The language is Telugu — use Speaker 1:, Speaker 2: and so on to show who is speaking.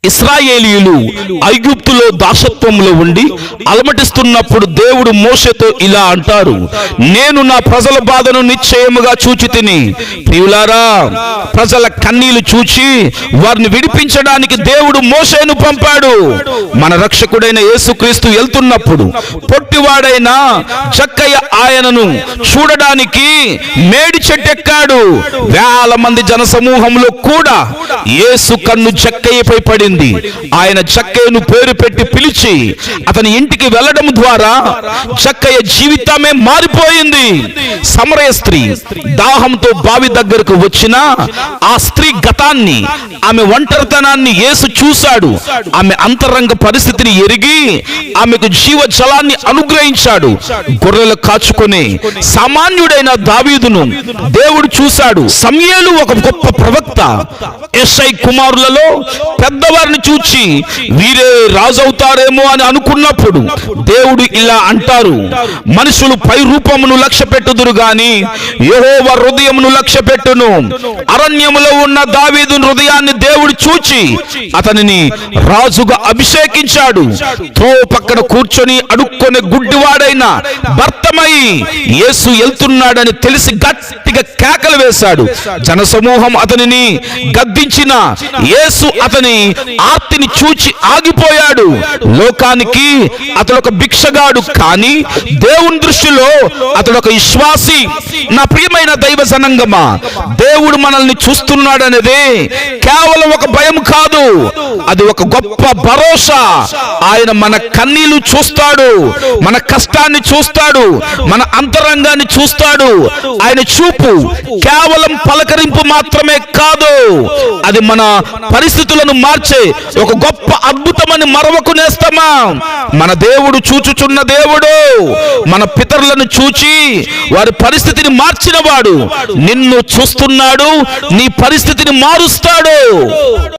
Speaker 1: ఇశ్రాయేలీయులు ఐగుప్తులో దాసత్వంలో ఉండి అలమటిస్తున్నప్పుడు దేవుడు మోషేతో ఇలా అంటారు, నేను నా ప్రజల బాధను నిశ్చయముగా చూచి తిని, ప్రియులారా, ప్రజల కన్నీళ్లు చూచి వారిని విడిపించడానికి దేవుడు మోషేను పంపాడు. మన రక్షకుడైన యేసుక్రీస్తు వెళ్తున్నప్పుడు పొట్టివాడైన జక్కయ్య ఆయనను చూడడానికి మేడి చెట్టెక్కాడు. వేల మంది జన సమూహంలో కూడా యేసు కన్ను జక్కయ్యపై పడింది. ఆయన జక్కయ్యను పేరు పెట్టి పిలిచి అతని ఇంటికి వెళ్ళడం ద్వారా జక్కయ్య జీవితమే మారిపోయింది. సమరయ స్త్రీ దాహంతో బావి దగ్గరకు వచ్చిన ఆ స్త్రీ గతాన్ని, ఆమె ఒంటరితనాన్ని యేసు చూశాడు. ఆమె అంతరంగ పరిస్థితిని ఎరిగి ఆమెకు జీవ జలాన్ని అనుగ్రహించాడు. గొర్రెలు కాచుకునే సామాన్యుడైన దావీదును దేవుడు చూశాడు. సమూయేలు ఒక గొప్ప ప్రవక్త. యెషై కుమారులలో పెద్దవారిని చూచి వీరే రాజవుతారేమో అని అనుకున్నప్పుడు దేవుడు ఇలా అంటారు, మనుషులు పై రూపమును లక్ష్య పెట్టుదురు గాని యెహోవా హృదయమును లక్ష్య పెట్టును. అరణ్యములో ఉన్న దావీదు హృదయాన్ని దేవుడు చూచి అతనిని రాజుగా అభిషేకించాడు. త్రోవ పక్కన కూర్చొని అడుక్కొనే గుడ్డివాడైన భర్తమై యేసు వెళ్తున్నాడని తెలిసి గట్టిగా కేకలు వేశాడు. జనసమూహం అతనిని గద్దించిన యేసు అతని ఆర్తిని చూచి ఆగిపోయాడు. లోకానికి అతడు ఒక భిక్షగాడు, కానీ దేవుని దృష్టిలో అతడు ఒక విశ్వాసి. నా ప్రియమైన దైవ జనాంగమా, దేవుడు మనల్ని చూస్తున్నాడనేది కేవలం ఒక భయం కాదు, అది ఒక గొప్ప భరోసా. ఆయన మన కన్నీళ్లు చూస్తాడు, మన కష్టాన్ని చూస్తాడు, మన అంతరంగాన్ని చూస్తాడు. ఆయన చూపు కేవలం పలకరింపు మాత్రమే కాదు, అది మన పరిస్థితులను మార్చే ఒక గొప్ప అద్భుతమని మరవకు నేస్తమా. మన దేవుడు చూచుచున్న దేవుడు. మన పితరులను చూచి వారి పరిస్థితిని మార్చిన వాడు నిన్ను చూస్తున్నాడు, నీ పరిస్థితిని మారుస్తాడు.